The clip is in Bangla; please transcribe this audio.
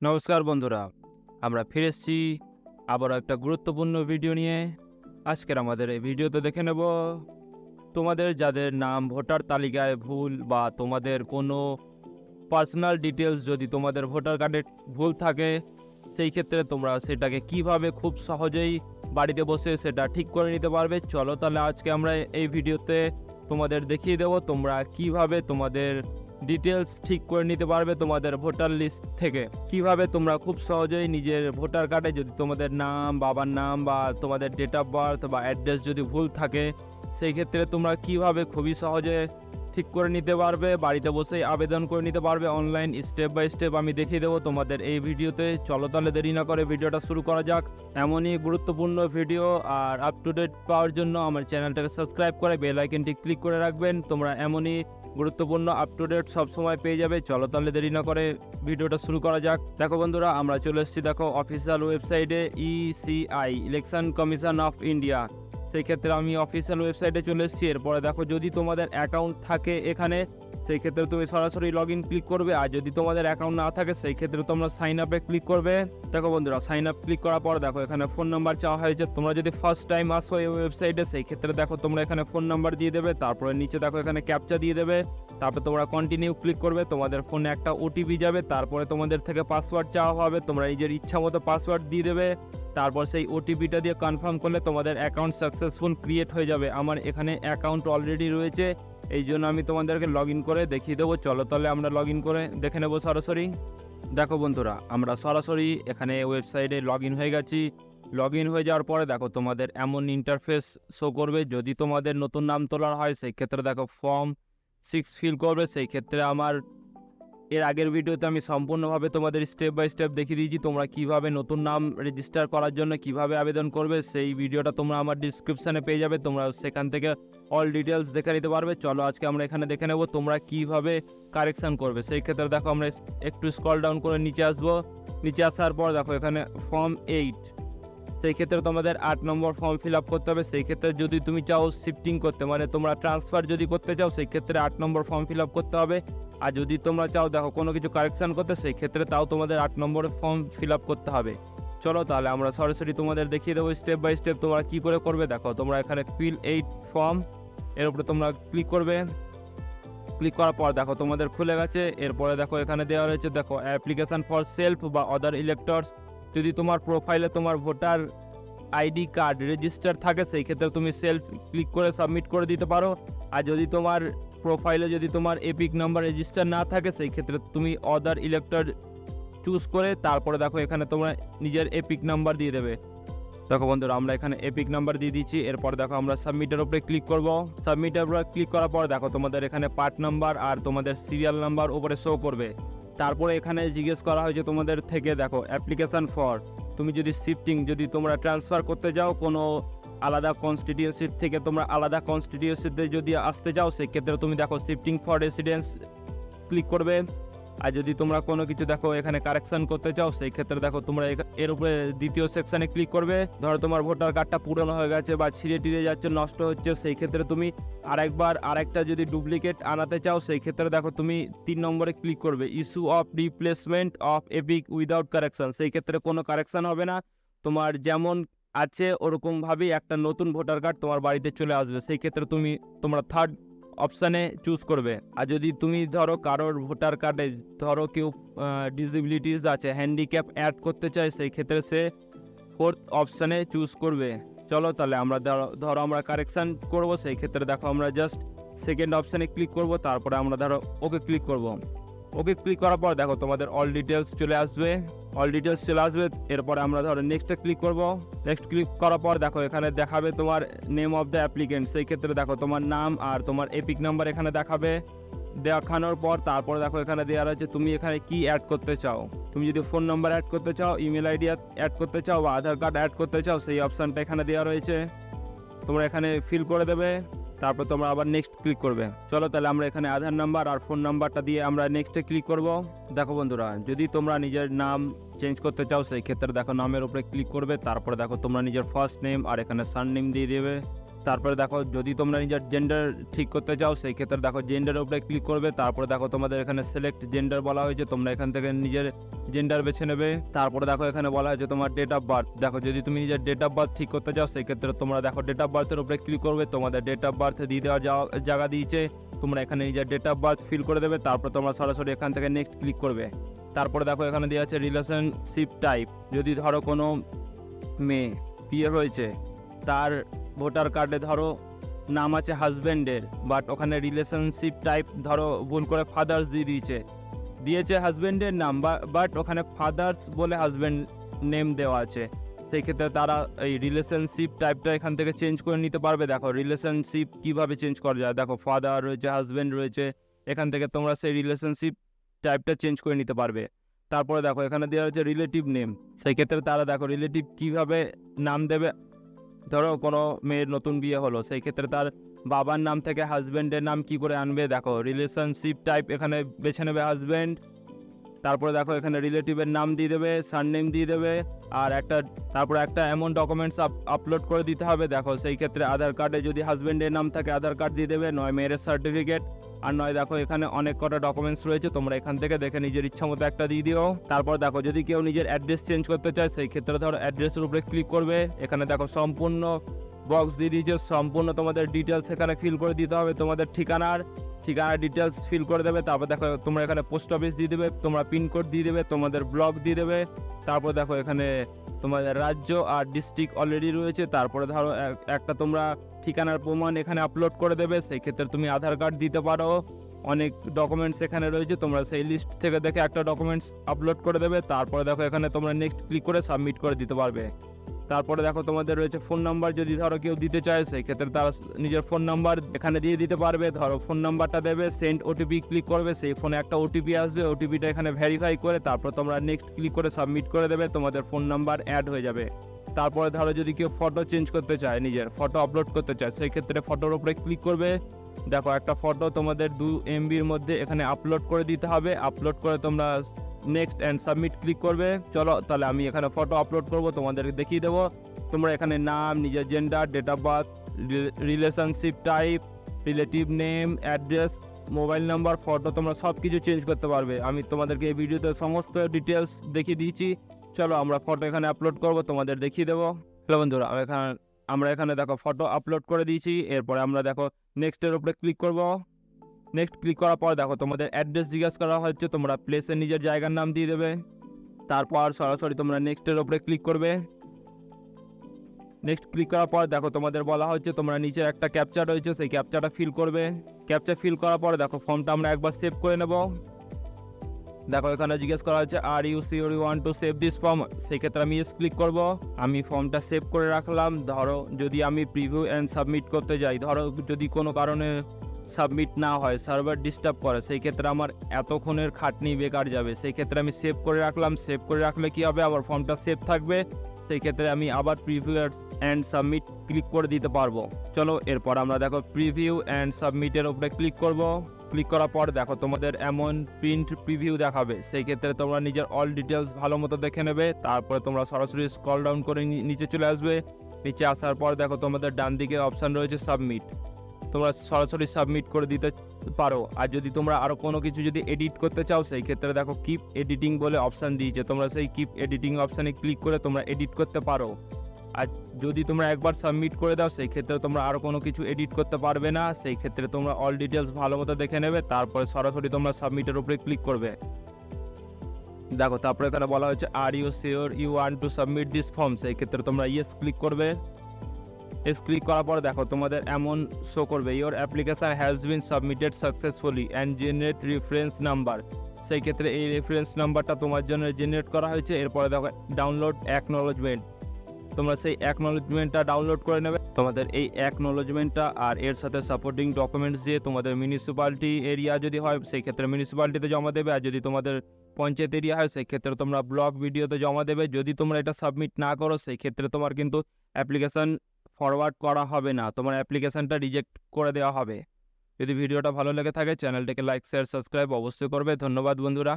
নমস্কার বন্ধুরা, আমরা ফিরে এসেছি আবারও একটা গুরুত্বপূর্ণ ভিডিও নিয়ে। আজকের আমাদের এই ভিডিওতে দেখে নেব তোমাদের যাদের নাম ভোটার তালিকায় ভুল বা তোমাদের কোনো পার্সোনাল ডিটেলস যদি তোমাদের ভোটার কার্ডে ভুল থাকে, সেই ক্ষেত্রে তোমরা সেটাকে কিভাবে খুব সহজেই বাড়িতে বসে সেটা ঠিক করে নিতে পারবে। চলো তাহলে আজকে আমরা এই ভিডিওতে তোমাদের দেখিয়ে দেবো তোমরা কিভাবে তোমাদের ডিটেলস ঠিক করে নিতে পারবে তোমাদের ভোটার লিস্ট থেকে। কিভাবে তোমরা খুব সহজেই নিজের ভোটার কার্ডে যদি তোমাদের নাম, বাবার নাম বা তোমাদের ডেট অফ বার্থ বা অ্যাড্রেস যদি ভুল থাকে, সেই ক্ষেত্রে তোমরা কিভাবে খুবই সহজে ঠিক করে নিতে পারবে, বাড়িতে বসেই আবেদন করে নিতে পারবে অনলাইন। স্টেপ বাই স্টেপ আমি দেখিয়ে দেবো তোমাদের এই ভিডিওতে। চলো তাহলে দেরি না করে ভিডিওটা শুরু করা যাক। এমনই গুরুত্বপূর্ণ ভিডিও আর আপ টু ডেট পাওয়ার জন্য আমার চ্যানেলটাকে সাবস্ক্রাইব করে বেল আইকনটি ক্লিক করে রাখবেন। তোমরা এমনই গুরুত্বপূর্ণ আপ টু ডেট সবসময় পেয়ে যাবে। চলো তাহলে দেরি না করে ভিডিওটা শুরু করা যাক। দেখো বন্ধুরা, আমরা চলে এসেছি দেখো অফিসিয়াল ওয়েবসাইটে ECI election commission of India. সেই ক্ষেত্রে আমি অফিসিয়াল ওয়েবসাইটে চলে এসেছি। এরপরে দেখো যদি তোমাদের অ্যাকাউন্ট থাকে এখানে, সেই ক্ষেত্রে তুমি সরাসরি লগ ইন ক্লিক করবে। আর যদি তোমাদের অ্যাকাউন্ট না থাকে সেই ক্ষেত্রে তোমরা সাইন আপে ক্লিক করবে। দেখো বন্ধুরা, সাইন আপ ক্লিক করার পর দেখো এখানে ফোন নাম্বার চাওয়া হয়েছে। তোমরা যদি ফার্স্ট টাইম আসো এই ওয়েবসাইটে, সেই ক্ষেত্রে দেখো তোমরা এখানে ফোন নাম্বার দিয়ে দেবে। তারপরে নিচে দেখো এখানে ক্যাপচা দিয়ে দেবে। তারপরে তোমরা কন্টিনিউ ক্লিক করবে। তোমাদের ফোনে একটা ওটিপি যাবে। তারপরে তোমাদের থেকে পাসওয়ার্ড চাওয়া হবে। তোমরা নিজের ইচ্ছা মতো পাসওয়ার্ড দিয়ে দেবে। তারপর সেই ওটিপিটা দিয়ে কনফার্ম করলে তোমাদের অ্যাকাউন্ট সাকসেসফুল ক্রিয়েট হয়ে যাবে। আমার এখানে অ্যাকাউন্ট অলরেডি রয়েছে, এই জন্য আমি তোমাদেরকে লগ ইন করে দেখিয়ে দেবো। চলো তাহলে আমরা লগ ইন করে দেখে নেবো সরাসরি। দেখো বন্ধুরা, আমরা সরাসরি এখানে ওয়েবসাইটে লগ ইন হয়ে গেছি। লগ ইন হয়ে যাওয়ার পরে দেখো তোমাদের এমন ইন্টারফেস শো করবে। যদি তোমাদের নতুন নাম তোলার হয় সেই ক্ষেত্রে দেখো ফর্ম 6 ফিল করবে। সেই ক্ষেত্রে আমার এর আগের ভিডিওতে আমি সম্পূর্ণভাবে তোমাদের স্টেপ বাই স্টেপ দেখিয়ে দিয়েছি তোমরা কিভাবে নতুন নাম রেজিস্টার করার জন্য কিভাবে আবেদন করবে। সেই ভিডিওটা তোমরা আমার ডিসক্রিপশানে পেয়ে যাবে, তোমরা সেখান থেকে অল ডিটেলস দেখে নিতে পারবে। চলো আজকে আমরা এখানে দেখে নেব তোমরা কিভাবে কারেকশান করবে। সেই ক্ষেত্রে দেখো আমরা একটু স্ক্রল ডাউন করে নিচে আসবো। নিচে আসার পর দেখো এখানে ফর্ম 8, সেই ক্ষেত্রে তোমাদের 8 নম্বর ফর্ম ফিল আপ করতে হবে। সেই ক্ষেত্রে যদি তুমি চাও শিফটিং করতে, মানে তোমরা ট্রান্সফার যদি করতে চাও, সেই ক্ষেত্রে 8 নম্বর ফর্ম ফিল আপ করতে হবে। আর যদি তোমরা চাও দেখো কোনো কিছু কারেকশান করতে, সেই ক্ষেত্রে তাও তোমাদের 8 নম্বরের ফর্ম ফিল আপ করতে হবে। চলো তাহলে আমরা সরাসরি তোমাদের দেখিয়ে দেবো স্টেপ বাই স্টেপ তোমরা কী করে করবে। দেখো তোমরা এখানে ফিল 8 ফর্ম, এর উপরে তোমরা ক্লিক করবে। ক্লিক করার পর দেখো তোমাদের খুলে গেছে। এরপরে দেখো এখানে দেওয়া রয়েছে দেখো অ্যাপ্লিকেশান ফর সেলফ বা আদার ইলেক্টরস। যদি তোমার প্রোফাইলে তোমার ভোটার আইডি কার্ড রেজিস্টার থাকে, সেই ক্ষেত্রে তুমি সেলফ ক্লিক করে সাবমিট করে দিতে পারো। আর যদি তোমার প্রোফাইলে যদি তোমার এপিক নাম্বার রেজিস্টার না থাকে, সেই ক্ষেত্রে তুমি আদার ইলেক্টর চুজ করে তারপরে দেখো এখানে তোমরা নিজের এপিক নাম্বার দিয়ে দেবে। দেখো বন্ধুরা, আমরা এখানে এপিক নাম্বার দিয়ে দিচ্ছি। এরপর দেখো আমরা সাবমিটের উপরে ক্লিক করব। সাবমিটের উপরে ক্লিক করার পর দেখো তোমাদের এখানে পার্ট নাম্বার আর তোমাদের সিরিয়াল নাম্বার উপরে শো করবে। তারপরে এখানে জিজ্ঞেস করা হয়েছে তোমাদের থেকে দেখো অ্যাপ্লিকেশান ফর, তুমি যদি শিফটিং যদি তোমরা ট্রান্সফার করতে যাও কোনো আলাদা কনস্টিটিউয়েন্সির থেকে তোমরা আলাদা কনস্টিটিউয়েন্সিতে যদি আসতে যাও, সেক্ষেত্রে তুমি দেখো শিফটিং ফর রেসিডেন্স ক্লিক করবে। আর যদি তোমরা কোনো কিছু দেখো এখানে কারেকশান করতে চাও, সেই ক্ষেত্রে দেখো তোমরা এর উপরে দ্বিতীয় সেকশানে ক্লিক করবে। ধরো তোমার ভোটার কার্ডটা পুরনো হয়ে গেছে বা ছিঁড়ে টিড়ে যাচ্ছে, নষ্ট হচ্ছে, সেই ক্ষেত্রে তুমি আরেকটা যদি ডুপ্লিকেট আনাতে চাও, সেই ক্ষেত্রে দেখো তুমি 3 নম্বরে ক্লিক করবে issue of replacement of epic without correction. সেই ক্ষেত্রে কোনো কারেকশান হবে না, তোমার যেমন আছে ওরকমভাবেই একটা নতুন ভোটার কার্ড তোমার বাড়িতে চলে আসবে। সেই ক্ষেত্রে তোমরা থার্ড অপশানে চুজ করবে। আর যদি তুমি ধরো কারোর ভোটার কার্ডে ধরো কেউ ডিসেবিলিটিস আছে, হ্যান্ডিক্যাপ অ্যাড করতে চায়, সেই ক্ষেত্রে সে ফোর্থ অপশানে চুজ করবে। চলো তাহলে আমরা ধরো আমরা কারেকশান করব, সেই ক্ষেত্রে দেখো আমরা জাস্ট সেকেন্ড অপশানে ক্লিক করব। তারপরে আমরা ধরো ওকে ক্লিক করব। ওকে ক্লিক করার পর দেখো তোমাদের অল ডিটেলস চলে আসবে। এরপরে আমরা ধরো নেক্সটে ক্লিক করব। নেক্সট ক্লিক করার পর দেখো এখানে দেখাবে তোমার নেম অফ দ্য অ্যাপ্লিকেন্ট। সেই ক্ষেত্রে দেখো তোমার নাম আর তোমার এপিক নাম্বার এখানে দেখানোর পর তারপরে দেখো এখানে দেওয়া রয়েছে তুমি এখানে কি অ্যাড করতে চাও। তুমি যদি ফোন নাম্বার অ্যাড করতে চাও, ইমেল আইডি অ্যাড করতে চাও বা আধার কার্ড অ্যাড করতে চাও, সেই অপশানটা এখানে দেওয়া রয়েছে, তোমরা এখানে ফিল করে দেবে। তারপর তোমরা আবার নেক্সট ক্লিক করবে। চলো তাহলে আমরা এখানে আধার নাম্বার আর ফোন নাম্বারটা দিয়ে আমরা নেক্সটে ক্লিক করব। দেখো বন্ধুরা, যদি তোমরা নিজের নাম চেঞ্জ করতে চাও, সেই ক্ষেত্রে দেখো নামের উপরে ক্লিক করবে। তারপরে দেখো তোমরা নিজের ফার্স্ট নেম আর এখানে সার নেম দিয়ে দেবে। তারপরে দেখো যদি তোমরা নিজের জেন্ডার ঠিক করতে চাও সেই ক্ষেত্রে দেখো জেন্ডারের উপরে ক্লিক করবে। তারপরে দেখো তোমাদের এখানে সিলেক্ট জেন্ডার বলা হয়েছে, তোমরা এখান থেকে নিজের জেন্ডার বেছে নেবে। তারপরে দেখো এখানে বলা হয়েছে তোমার ডেট অফ বার্থ। দেখো যদি তুমি নিজের ডেট অফ বার্থ ঠিক করতে চাও সেই ক্ষেত্রে তোমরা দেখো ডেট অফ বার্থের উপরে ক্লিক করবে। তোমাদের ডেট অফ বার্থ দিয়ে দেওয়ার জায়গা দিয়েছে, তোমরা এখানে নিজের ডেট অফ বার্থ ফিল করে দেবে। তারপর তোমরা সরাসরি এখান থেকে নেক্সট ক্লিক করবে। তারপরে দেখো এখানে দেওয়া আছে রিলেশনশিপ টাইপ। যদি ধরো কোনো মেয়ে বিয়ে হয়েছে, তার ভোটার কার্ডে ধরো নাম আছে হাজব্যান্ডের, বাট ওখানে রিলেশনশিপ টাইপ ধরো ভুল করে ফাদার্স দিয়েছে হাজব্যান্ডের নাম, বাট ওখানে ফাদার্স বলে হাজব্যান্ড নেম দেওয়া আছে। সেই ক্ষেত্রে তারা এই রিলেশনশিপ টাইপটা এখান থেকে চেঞ্জ করে নিতে পারবে। দেখো রিলেশনশিপ কীভাবে চেঞ্জ করা যায়, দেখো ফাদার রয়েছে, হাজব্যান্ড রয়েছে, এখান থেকে তোমরা সেই রিলেশনশিপ টাইপটা চেঞ্জ করে নিতে পারবে। তারপরে দেখো এখানে দেওয়া হচ্ছে রিলেটিভ নেম। সেই ক্ষেত্রে তারা দেখো রিলেটিভ কীভাবে নাম দেবে। ধরো কোনো মেয়ের নতুন বিয়ে হলো, সেই ক্ষেত্রে তার বাবার নাম থেকে হাজব্যান্ডের নাম কি করে আনবে, দেখো রিলেশনশিপ টাইপ এখানে বেছে নেবে হাজব্যান্ড। তারপরে দেখো এখানে রিলেটিভের নাম দিয়ে দেবে, সারনেম দিয়ে দেবে, আর তারপরে একটা এমন ডকুমেন্টস আপলোড করে দিতে হবে। দেখো সেই ক্ষেত্রে আধার কার্ডে যদি হাজব্যান্ডের নাম থাকে আধার কার্ড দিয়ে দেবে, নয় মেয়ের সার্টিফিকেট, আর নয় দেখো এখানে অনেক কটা ডকুমেন্টস রয়েছে, তোমরা এখান থেকে দেখে নিজের ইচ্ছা মতো একটা দিয়ে দিও। তারপর দেখো যদি কেউ নিজের অ্যাড্রেস চেঞ্জ করতে চায় সেই ক্ষেত্রে ধরো অ্যাড্রেসের উপরে ক্লিক করবে। এখানে দেখো সম্পূর্ণ বক্স দিয়ে দিয়েছে, সম্পূর্ণ তোমাদের ডিটেলস এখানে ফিল করে দিতে হবে। তোমাদের ঠিকানার ডিটেলস ফিল করে দেবে। তারপর দেখো তোমরা এখানে পোস্ট অফিস দিয়ে দেবে, তোমরা পিনকোড দিয়ে দেবে, তোমাদের ব্লক দিয়ে দেবে। তারপর দেখো এখানে তোমাদের রাজ্য আর ডিস্ট্রিক্ট অলরেডি রয়েছে। তারপরে ধরো একটা তোমরা ঠিকানার প্রমাণ এখানে আপলোড করে দেবে। সেই ক্ষেত্রে তুমি আধার কার্ড দিতে পারো, অনেক ডকুমেন্টস এখানে রয়েছে, তোমরা সেই লিস্ট থেকে দেখে একটা ডকুমেন্টস আপলোড করে দেবে। তারপরে দেখো এখানে তোমরা নেক্সট ক্লিক করে সাবমিট করে দিতে পারবে। তারপরে দেখো তোমাদের রয়েছে ফোন নাম্বার, যদি ধরো কেউ দিতে চায় সেই ক্ষেত্রে তারা নিজের ফোন নাম্বার এখানে দিয়ে দিতে পারবে। ধরো ফোন নাম্বারটা দেবে, সেন্ড ওটিপি ক্লিক করবে, সেই ফোনে একটা ওটিপি আসবে, ওটিপিটা এখানে ভেরিফাই করে তারপর তোমরা নেক্সট ক্লিক করে সাবমিট করে দেবে, তোমাদের ফোন নাম্বার অ্যাড হয়ে যাবে। তারপরে ধরো যদি কেউ ফটো চেঞ্জ করতে চায়, নিজের ফটো আপলোড করতে চায়, সেই ক্ষেত্রে ফটোর উপরে ক্লিক করবে। দেখো একটা ফটো তোমাদের 2 MBর মধ্যে এখানে আপলোড করে দিতে হবে। আপলোড করে তোমরা নেক্সট অ্যান্ড সাবমিট ক্লিক করবে। চলো তাহলে আমি এখানে ফটো আপলোড করব, তোমাদেরকে দেখিয়ে দেবো। তোমরা এখানে নাম, নিজের gender, date of birth, relationship type, relative name, address, mobile number, photo তোমরা সব কিছু চেঞ্জ করতে পারবে। আমি তোমাদেরকে এই ভিডিওতে সমস্ত ডিটেলস দেখিয়ে দিয়েছি। চলো আমরা ফটো এখানে আপলোড করব, তোমাদের দেখিয়ে দেবো। হ্যালো বন্ধুরা, আমরা এখানে দেখো ফটো আপলোড করে দিয়েছি। এরপরে আমরা দেখো নেক্সটের উপরে ক্লিক করব। নেক্সট ক্লিক করার পর দেখো তোমাদের অ্যাড্রেস জিজ্ঞাসা করা হচ্ছে, তোমরা প্লেসে নিজের জায়গার নাম দিয়ে দেবে। তারপর সরাসরি তোমরা নেক্সটের উপরে ক্লিক করবে। নেক্সট ক্লিক করার পর দেখো তোমাদের বলা হচ্ছে তোমরা নিচে একটা ক্যাপচা রয়েছে, সেই ক্যাপচাটা ফিল করবে। ক্যাপচা ফিল করার পর দেখো ফর্মটা আমরা একবার সেভ করে নেব। দেখো এখানে জিজ্ঞেস করা হচ্ছে are you sure you want to save this form, সেই ক্ষেত্রে আমি ইয়েস ক্লিক করব। আমি ফর্মটা সেভ করে রাখলাম। ধরো যদি আমি প্রিভিউ অ্যান্ড সাবমিট করতে যাই, ধরো যদি কোনো কারণে সাবমিট না হয়, সার্ভার ডিস্টার্ব করে, সেই ক্ষেত্রে আমার এতক্ষণের খাটনি বেকার যাবে। সেই ক্ষেত্রে আমি সেভ করে রাখলাম। সেভ করে রাখলে কি হবে, আমার ফর্মটা সেভ থাকবে। সেই ক্ষেত্রে আমি আবার প্রিভিউ অ্যান্ড সাবমিট ক্লিক করে দিতে পারবো। চলো এরপর আমরা দেখো প্রিভিউ অ্যান্ড সাবমিটের উপরে ক্লিক করব। ক্লিক করার পর দেখো তোমাদের এমন প্রিন্ট প্রিভিউ দেখাবে। সেই ক্ষেত্রে তোমরা নিজের অল ডিটেলস ভালো মতো দেখে নেবে। তারপরে তোমরা সরাসরি স্ক্রল ডাউন করে নিচে চলে আসবে। নিচে আসার পর দেখো তোমাদের ডান দিকে অপশান রয়েছে সাবমিট, তোমরা সরাসরি সাবমিট করে দিতে পারো। আর যদি তোমরা আরও কোনো কিছু যদি এডিট করতে চাও সেই ক্ষেত্রে দেখো কিপ এডিটিং বলে অপশান দিয়েছে, তোমরা সেই কিপ এডিটিং অপশানে ক্লিক করে তোমরা এডিট করতে পারো। আর যদি তোমরা একবার সাবমিট করে দাও সেই ক্ষেত্রে তোমরা আরও কোনো কিছু এডিট করতে পারবে না। সেই ক্ষেত্রে তোমরা অল ডিটেলস ভালো মতো দেখে নেবে, তারপরে সরাসরি তোমরা সাবমিটের উপরে ক্লিক করবে। দেখো তারপরে এখানে বলা হচ্ছে are you sure you want to submit this form, সেই ক্ষেত্রে তোমরা ইয়েস ক্লিক করবে। ইয়েস ক্লিক করার পর দেখো তোমাদের এমন শো করবে your application has been submitted successfully and generate reference number. সেই ক্ষেত্রে এই রেফারেন্স নাম্বারটা তোমার জন্য জেনারেট করা হয়েছে। এরপরে দেখো ডাউনলোড অ্যাকনোলজমেন্ট, তোমরা সেই অ্যাকনোলজমেন্টটা ডাউনলোড করে নেবে। তোমাদের এই অ্যাকনোলজমেন্টটা আর এর সাথে সাপোর্টিং ডকুমেন্টস দিয়ে তোমাদের মিউনিসিপ্যালিটি এরিয়া যদি হয় সেই ক্ষেত্রে মিউনিসিপ্যালিটিতে জমা দেবে, আর যদি তোমাদের পঞ্চায়েত এরিয়া হয় সেই ক্ষেত্রে তোমরা ব্লক ভিডিওতে জমা দেবে। যদি তোমরা এটা সাবমিট না করো সেই ক্ষেত্রে তোমার কিন্তু অ্যাপ্লিকেশন ফরওয়ার্ড করা হবে না, তোমার অ্যাপ্লিকেশনটা রিজেক্ট করে দেওয়া হবে। যদি ভিডিওটা ভালো লেগে থাকে চ্যানেলটাকে লাইক শেয়ার সাবস্ক্রাইব অবশ্যই করবে। ধন্যবাদ বন্ধুরা।